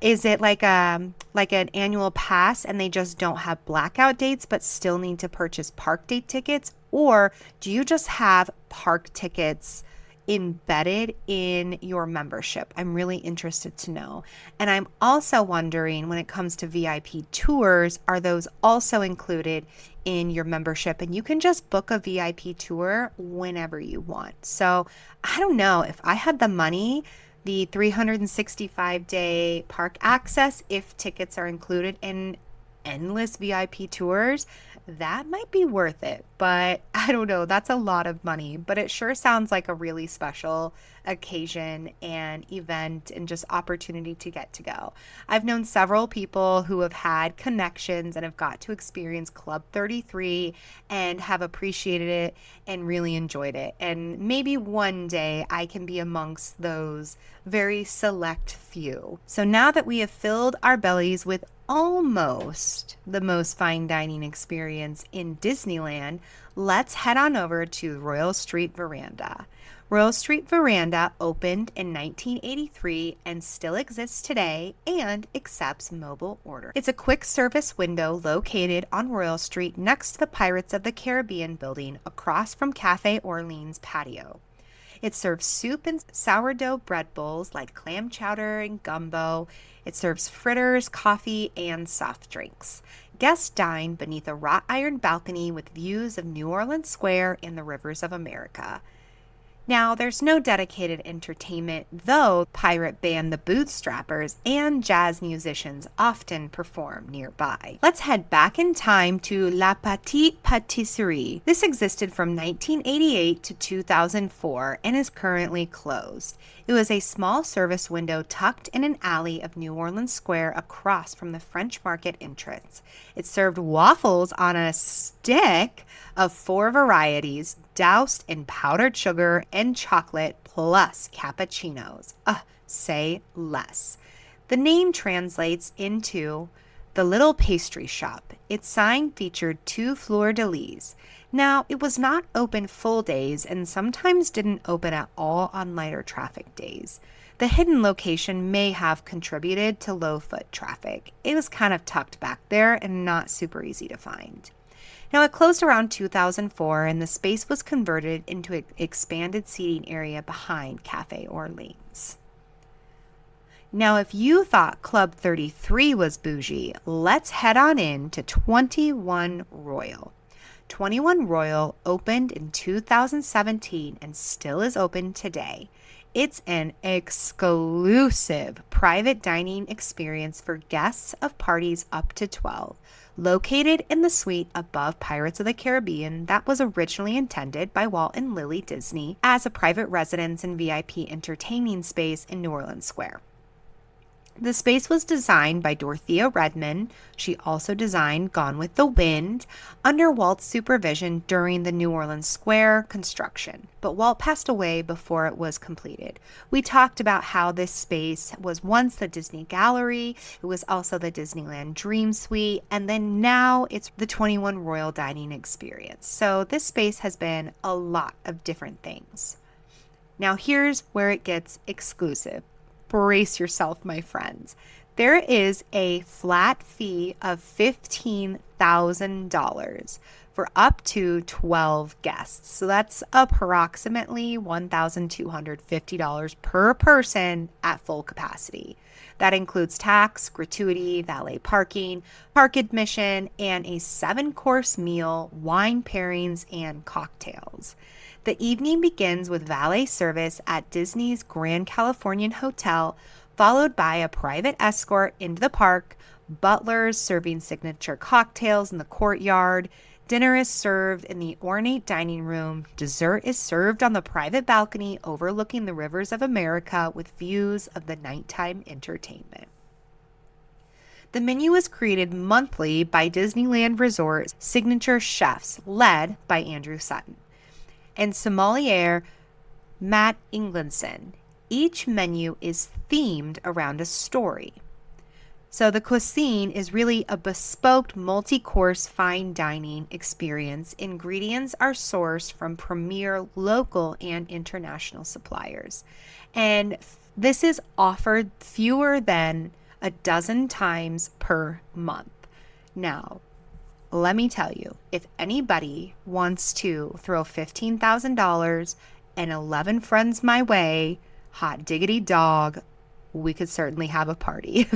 is it like an annual pass and they just don't have blackout dates but still need to purchase park date tickets? Or do you just have park tickets embedded in your membership? I'm really interested to know. And I'm also wondering, when it comes to VIP tours, are those also included in your membership? And you can just book a VIP tour whenever you want. So I don't know, if I had the money, the 365-day park access, if tickets are included in endless VIP tours, that might be worth it. But I don't know, that's a lot of money, but it sure sounds like a really special occasion and event and just opportunity to get to go. I've known several people who have had connections and have got to experience Club 33 and have appreciated it and really enjoyed it. And maybe one day I can be amongst those very select few. So now that we have filled our bellies with almost the most fine dining experience in Disneyland, let's head on over to Royal Street Veranda. Royal Street Veranda opened in 1983 and still exists today and accepts mobile order. It's a quick service window located on Royal Street next to the Pirates of the Caribbean building across from Cafe Orleans patio. It serves soup and sourdough bread bowls like clam chowder and gumbo. It serves fritters, coffee, and soft drinks. Guests dine beneath a wrought iron balcony with views of New Orleans Square and the rivers of America. Now, there's no dedicated entertainment, though pirate band the Bootstrappers and jazz musicians often perform nearby. Let's head back in time to La Petite Patisserie. This existed from 1988 to 2004 and is currently closed. It was a small service window tucked in an alley of New Orleans Square across from the French Market entrance. It served waffles on a stick of 4 varieties, doused in powdered sugar and chocolate plus cappuccinos. Say less. The name translates into the little pastry shop. Its sign featured 2 fleur-de-lis. Now, it was not open full days and sometimes didn't open at all on lighter traffic days. The hidden location may have contributed to low foot traffic. It was kind of tucked back there and not super easy to find. Now, it closed around 2004 and the space was converted into an expanded seating area behind Cafe Orleans. Now, if you thought Club 33 was bougie, let's head on in to 21 Royal. 21 Royal opened in 2017 and still is open today. It's an exclusive private dining experience for guests of parties up to 12. Located in the suite above Pirates of the Caribbean that was originally intended by Walt and Lily Disney as a private residence and VIP entertaining space in New Orleans Square. The space was designed by Dorothea Redmond. She also designed Gone with the Wind under Walt's supervision during the New Orleans Square construction, but Walt passed away before it was completed. We talked about how this space was once the Disney Gallery, it was also the Disneyland Dream Suite, and then now it's the 21 Royal Dining Experience. So this space has been a lot of different things. Now here's where it gets exclusive. Brace yourself, my friends. There is a flat fee of $15,000 for up to 12 guests. So that's approximately $1,250 per person at full capacity. That includes tax, gratuity, valet parking, park admission, and a 7-course meal, wine pairings, and cocktails. The evening begins with valet service at Disney's Grand Californian Hotel, followed by a private escort into the park, butlers serving signature cocktails in the courtyard, dinner is served in the ornate dining room, dessert is served on the private balcony overlooking the rivers of America with views of the nighttime entertainment. The menu is created monthly by Disneyland Resort's signature chefs, led by Andrew Sutton and sommelier Matt Inglinson. Each menu is themed around a story. So the cuisine is really a bespoke multi-course fine dining experience. Ingredients are sourced from premier local and international suppliers. And this is offered fewer than a dozen times per month. Now, let me tell you, if anybody wants to throw $15,000 and 11 friends my way, hot diggity dog, we could certainly have a party.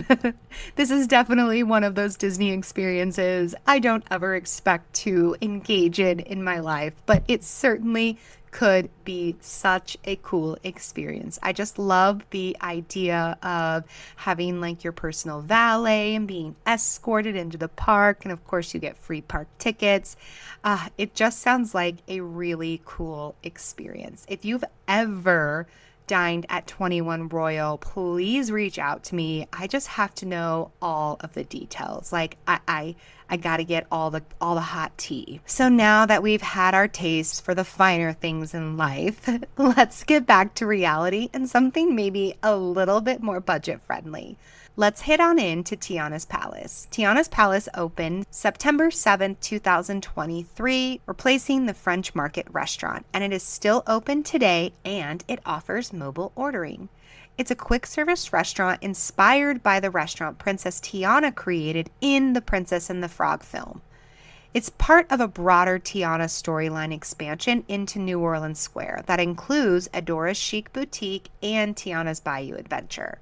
This is definitely one of those Disney experiences I don't ever expect to engage in my life, but it certainly could be such a cool experience. I just love the idea of having like your personal valet and being escorted into the park. And of course, you get free park tickets. It just sounds like a really cool experience. If you've ever dined at 21 Royal, please reach out to me. I just have to know all of the details. Like I got to get all the hot tea. So now that we've had our taste for the finer things in life, let's get back to reality and something maybe a little bit more budget friendly. Let's head on in to Tiana's Palace. Tiana's Palace opened September 7th, 2023, replacing the French Market restaurant, and it is still open today and it offers mobile ordering. It's a quick service restaurant inspired by the restaurant Princess Tiana created in the Princess and the Frog film. It's part of a broader Tiana storyline expansion into New Orleans Square that includes Adora's Chic Boutique and Tiana's Bayou Adventure.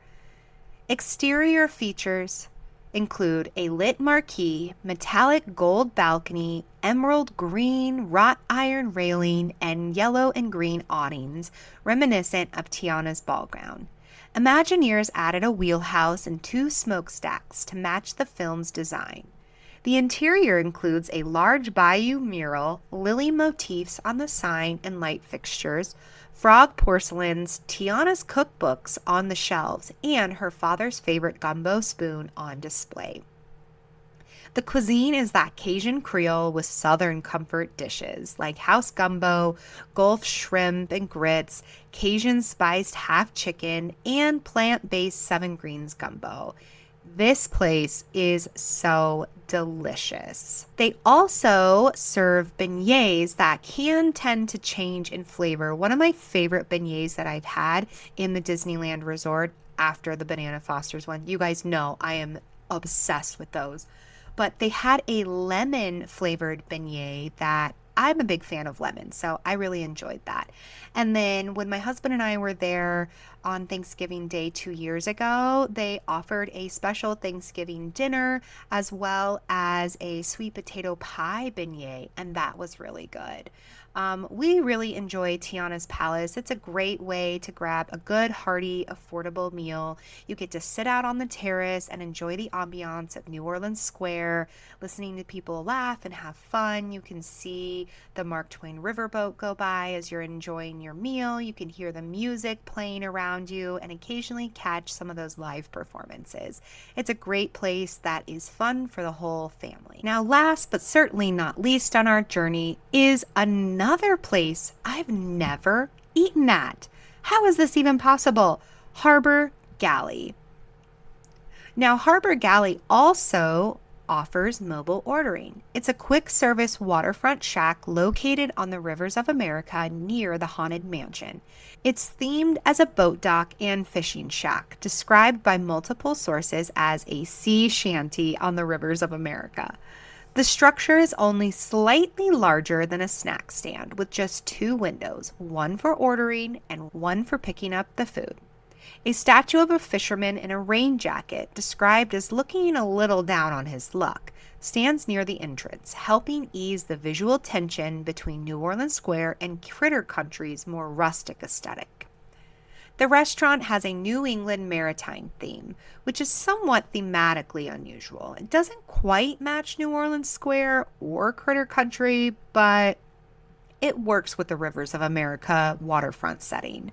Exterior features include a lit marquee, metallic gold balcony, emerald green wrought iron railing, and yellow and green awnings reminiscent of Tiana's ball gown. Imagineers added a wheelhouse and 2 smokestacks to match the film's design. The interior includes a large bayou mural, lily motifs on the sign and light fixtures, frog porcelains, Tiana's cookbooks on the shelves, and her father's favorite gumbo spoon on display. The cuisine is that Cajun Creole with Southern comfort dishes like house gumbo, Gulf shrimp and grits, Cajun spiced half chicken, and plant-based 7 greens gumbo. This place is so delicious. They also serve beignets that can tend to change in flavor. One of my favorite beignets that I've had in the Disneyland Resort after the Banana Foster's one, you guys know I am obsessed with those. But they had a lemon flavored beignet that I'm a big fan of lemon, so I really enjoyed that. And then when my husband and I were there on Thanksgiving Day 2 years ago, they offered a special Thanksgiving dinner as well as a sweet potato pie beignet, and that was really good. We really enjoy Tiana's Palace. It's a great way to grab a good, hearty, affordable meal. You get to sit out on the terrace and enjoy the ambiance of New Orleans Square, listening to people laugh and have fun. You can see the Mark Twain riverboat go by as you're enjoying your meal. You can hear the music playing around you and occasionally catch some of those live performances. It's a great place that is fun for the whole family. Now, last but certainly not least on our journey is another place I've never eaten at. How is this even possible? Harbor Galley. Now, Harbor Galley also offers mobile ordering. It's a quick service waterfront shack located on the rivers of America near the Haunted Mansion. It's themed as a boat dock and fishing shack, described by multiple sources as a sea shanty on the rivers of America. The structure is only slightly larger than a snack stand with just 2 windows, one for ordering and one for picking up the food. A statue of a fisherman in a rain jacket, described as looking a little down on his luck, stands near the entrance, helping ease the visual tension between New Orleans Square and Critter Country's more rustic aesthetic. The restaurant has a New England maritime theme, which is somewhat thematically unusual. It doesn't quite match New Orleans Square or Critter Country, but it works with the Rivers of America waterfront setting.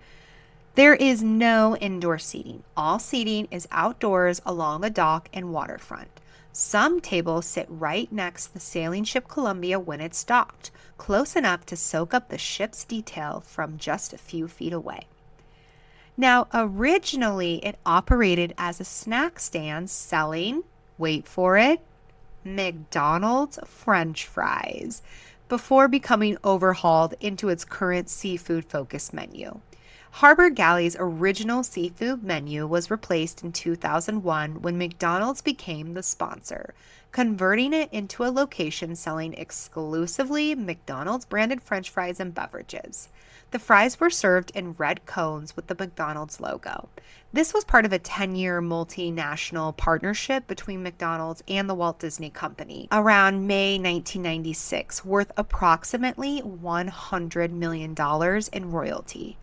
There is no indoor seating. All seating is outdoors along the dock and waterfront. Some tables sit right next to the sailing ship Columbia when it's docked, close enough to soak up the ship's detail from just a few feet away. Now, originally, it operated as a snack stand selling, wait for it, McDonald's French fries before becoming overhauled into its current seafood focused menu. Harbor Galley's original seafood menu was replaced in 2001 when McDonald's became the sponsor, converting it into a location selling exclusively McDonald's branded French fries and beverages. The fries were served in red cones with the McDonald's logo. This was part of a 10-year multinational partnership between McDonald's and the Walt Disney Company around May 1996, worth approximately $100 million in royalty.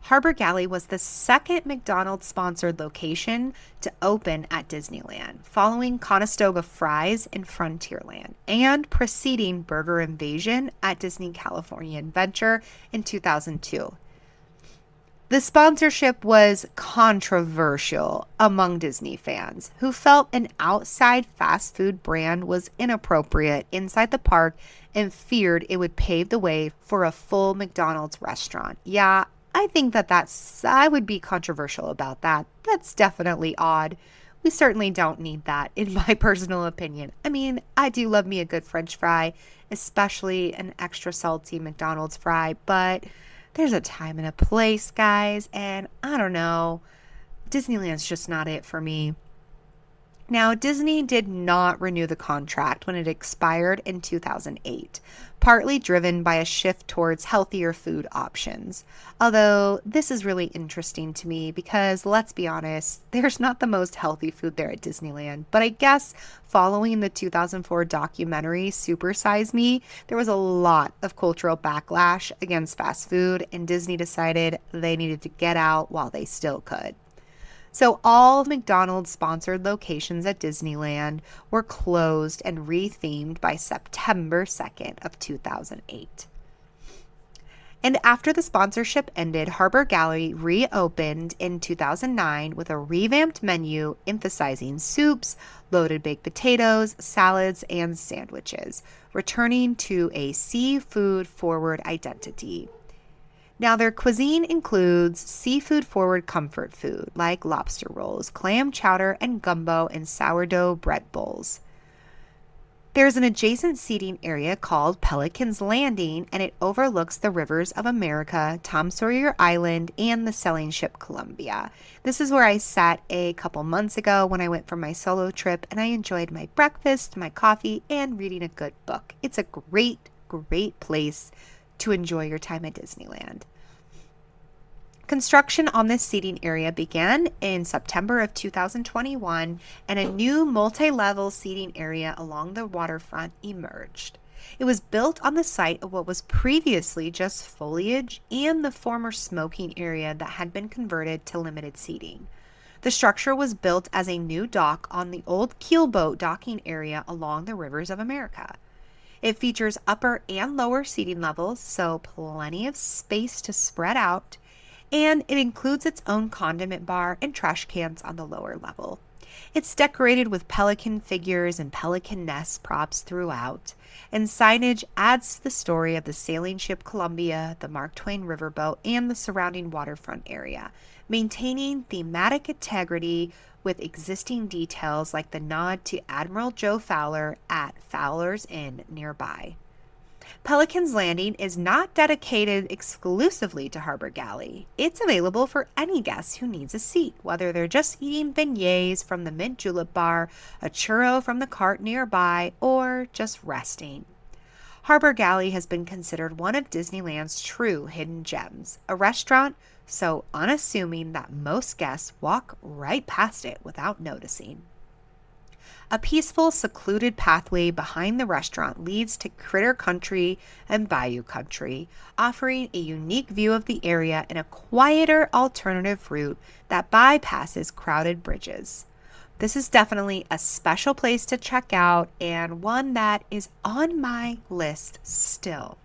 Harbor Galley was the second McDonald's sponsored location to open at Disneyland, following Conestoga Fries in Frontierland and preceding Burger Invasion at Disney California Adventure in 2002. The sponsorship was controversial among Disney fans who felt an outside fast food brand was inappropriate inside the park and feared it would pave the way for a full McDonald's restaurant. Yeah, I would be controversial about that. That's definitely odd. We certainly don't need that, in my personal opinion. I mean, I do love me a good French fry, especially an extra salty McDonald's fry, but there's a time and a place, guys, and I don't know. Disneyland's just not it for me. Now, Disney did not renew the contract when it expired in 2008, partly driven by a shift towards healthier food options. Although, this is really interesting to me because, let's be honest, there's not the most healthy food there at Disneyland. But I guess following the 2004 documentary Super Size Me, there was a lot of cultural backlash against fast food, and Disney decided they needed to get out while they still could. So all McDonald's sponsored locations at Disneyland were closed and rethemed by September 2nd of 2008. And after the sponsorship ended, Harbor Gallery reopened in 2009 with a revamped menu emphasizing soups, loaded baked potatoes, salads, and sandwiches, returning to a seafood forward identity. Now, their cuisine includes seafood forward comfort food like lobster rolls, clam chowder, and gumbo and sourdough bread bowls. There's an adjacent seating area called Pelican's Landing, and it overlooks the rivers of America, Tom Sawyer Island, and the sailing ship Columbia. This is where I sat a couple months ago when I went for my solo trip, and I enjoyed my breakfast, my coffee, and reading a good book. It's a great, great place to enjoy your time at Disneyland. Construction on this seating area began in September of 2021, and a new multi-level seating area along the waterfront emerged. It was built on the site of what was previously just foliage and the former smoking area that had been converted to limited seating. The structure was built as a new dock on the old keelboat docking area along the rivers of America. It features upper and lower seating levels, so plenty of space to spread out, and it includes its own condiment bar and trash cans on the lower level. It's decorated with pelican figures and pelican nest props throughout, and signage adds to the story of the sailing ship Columbia, the Mark Twain riverboat, and the surrounding waterfront area, maintaining thematic integrity with existing details like the nod to Admiral Joe Fowler at Fowler's Inn nearby. Pelican's Landing is not dedicated exclusively to Harbor Galley. It's available for any guest who needs a seat, whether they're just eating beignets from the Mint Julep Bar, a churro from the cart nearby, or just resting. Harbor Galley has been considered one of Disneyland's true hidden gems, a restaurant so unassuming that most guests walk right past it without noticing. A peaceful, secluded pathway behind the restaurant leads to Critter Country and Bayou Country, offering a unique view of the area and a quieter alternative route that bypasses crowded bridges. This is definitely a special place to check out and one that is on my list still.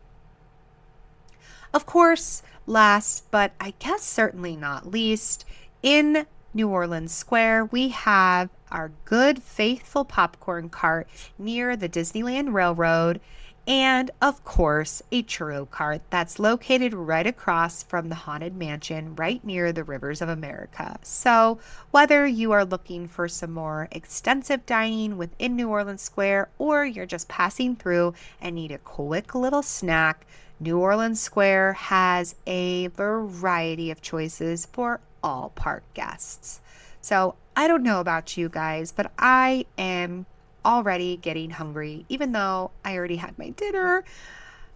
Of course, last but I guess certainly not least, in New Orleans Square, we have our good, faithful popcorn cart near the Disneyland Railroad And of course, a churro cart that's located right across from the Haunted Mansion, right near the Rivers of America. So, whether you are looking for some more extensive dining within New Orleans Square or you're just passing through and need a quick little snack, New Orleans Square has a variety of choices for all park guests. So, I don't know about you guys, but I am already getting hungry, even though I already had my dinner.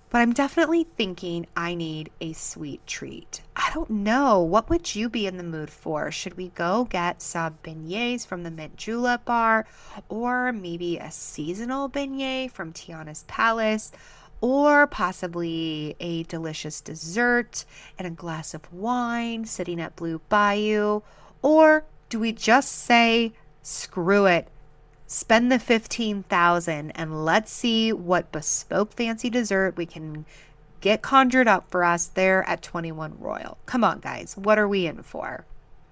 But I'm definitely thinking I need a sweet treat. I don't know. What would you be in the mood for? Should we go get some beignets from the Mint Julep bar? Or maybe a seasonal beignet from Tiana's Palace? Or possibly a delicious dessert and a glass of wine sitting at Blue Bayou? Or do we just say, screw it? Spend the 15,000 and let's see what bespoke fancy dessert we can get conjured up for us there at 21 Royal. Come on, guys. What are we in for?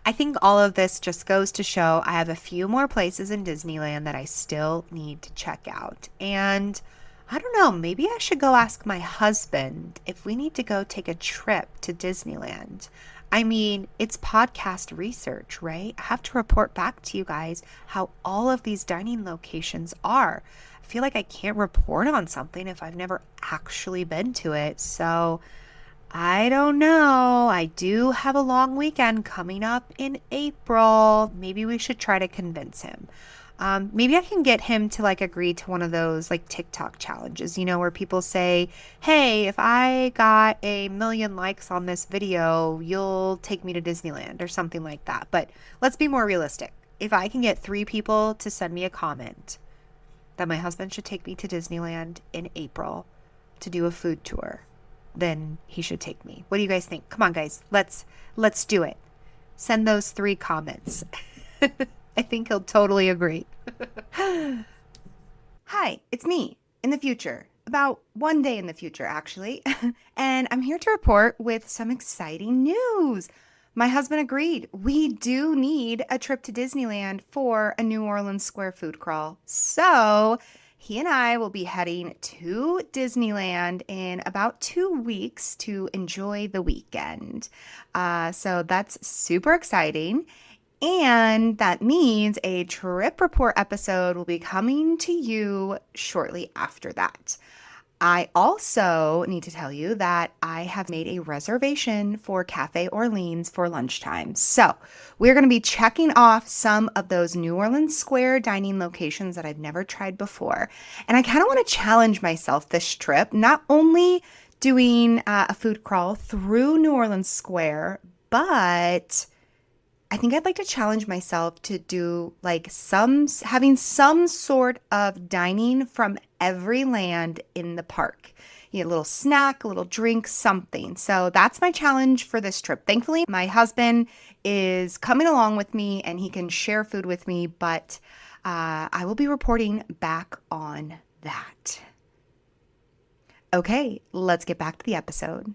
I think all of this just goes to show I have a few more places in Disneyland that I still need to check out. And I don't know, maybe I should go ask my husband if we need to go take a trip to Disneyland. I mean, it's podcast research, right? I have to report back to you guys how all of these dining locations are. I feel like I can't report on something if I've never actually been to it. So I don't know. I do have a long weekend coming up in April. Maybe we should try to convince him. Maybe I can get him to like agree to one of those like TikTok challenges, where people say, hey, if I got 1,000,000 likes on this video, you'll take me to Disneyland or something like that. But let's be more realistic. If I can get 3 people to send me a comment that my husband should take me to Disneyland in April to do a food tour, then he should take me. What do you guys think? Come on, guys. Let's do it. Send those 3 comments. I think he'll totally agree. Hi, it's me in the future. About one day in the future, actually. And I'm here to report with some exciting news. My husband agreed. We do need a trip to Disneyland for a New Orleans Square food crawl. So he and I will be heading to Disneyland in about 2 weeks to enjoy the weekend. So that's super exciting. And that means a trip report episode will be coming to you shortly after that. I also need to tell you that I have made a reservation for Cafe Orleans for lunchtime. So we're going to be checking off some of those New Orleans Square dining locations that I've never tried before. And I kind of want to challenge myself this trip, not only doing a food crawl through New Orleans Square, but I think I'd like to challenge myself to do having some sort of dining from every land in the park. A little snack, a little drink, something. So that's my challenge for this trip. Thankfully, my husband is coming along with me and he can share food with me, but I will be reporting back on that. Okay, let's get back to the episode.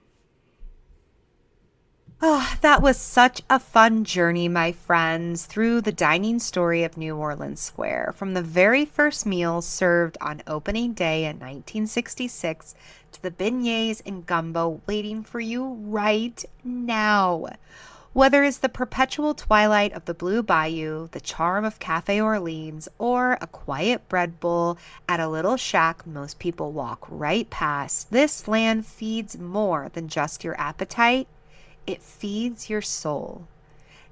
Oh, that was such a fun journey, my friends, through the dining story of New Orleans Square. From the very first meals served on opening day in 1966 to the beignets and gumbo waiting for you right now. Whether it's the perpetual twilight of the Blue Bayou, the charm of Cafe Orleans, or a quiet bread bowl at a little shack most people walk right past, this land feeds more than just your appetite. It feeds your soul.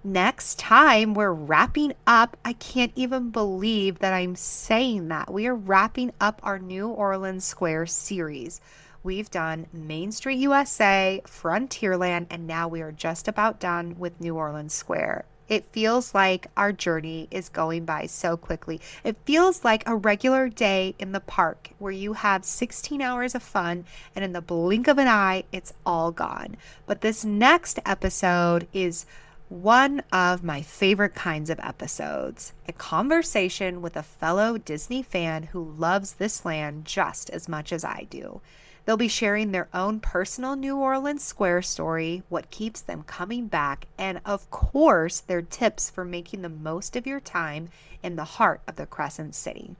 Next time we're wrapping up, I can't even believe that I'm saying that. We are wrapping up our New Orleans Square series. We've done Main Street USA, Frontierland, and now we are just about done with New Orleans Square. It feels like our journey is going by so quickly. It feels like a regular day in the park where you have 16 hours of fun and in the blink of an eye, it's all gone. But this next episode is one of my favorite kinds of episodes, a conversation with a fellow Disney fan who loves this land just as much as I do. They'll be sharing their own personal New Orleans Square story, what keeps them coming back, and of course, their tips for making the most of your time in the heart of the Crescent City.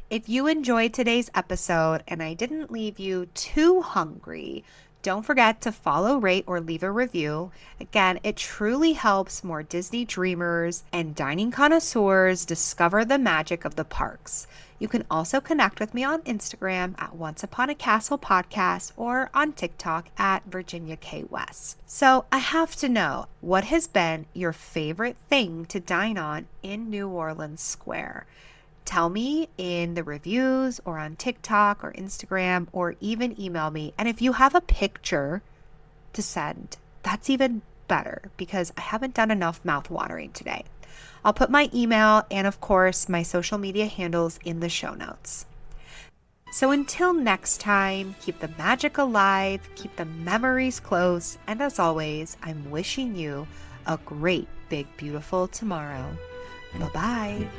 If you enjoyed today's episode and I didn't leave you too hungry, don't forget to follow, rate, or leave a review. Again, it truly helps more Disney dreamers and dining connoisseurs discover the magic of the parks. You can also connect with me on Instagram at Once Upon a Castle Podcast or on TikTok at Virginia K. West. So I have to know, what has been your favorite thing to dine on in New Orleans Square? Tell me in the reviews or on TikTok or Instagram, or even email me. And if you have a picture to send, that's even better because I haven't done enough mouth watering today. I'll put my email and, of course, my social media handles in the show notes. So until next time, keep the magic alive, keep the memories close, and as always, I'm wishing you a great, big, beautiful tomorrow. Bye-bye.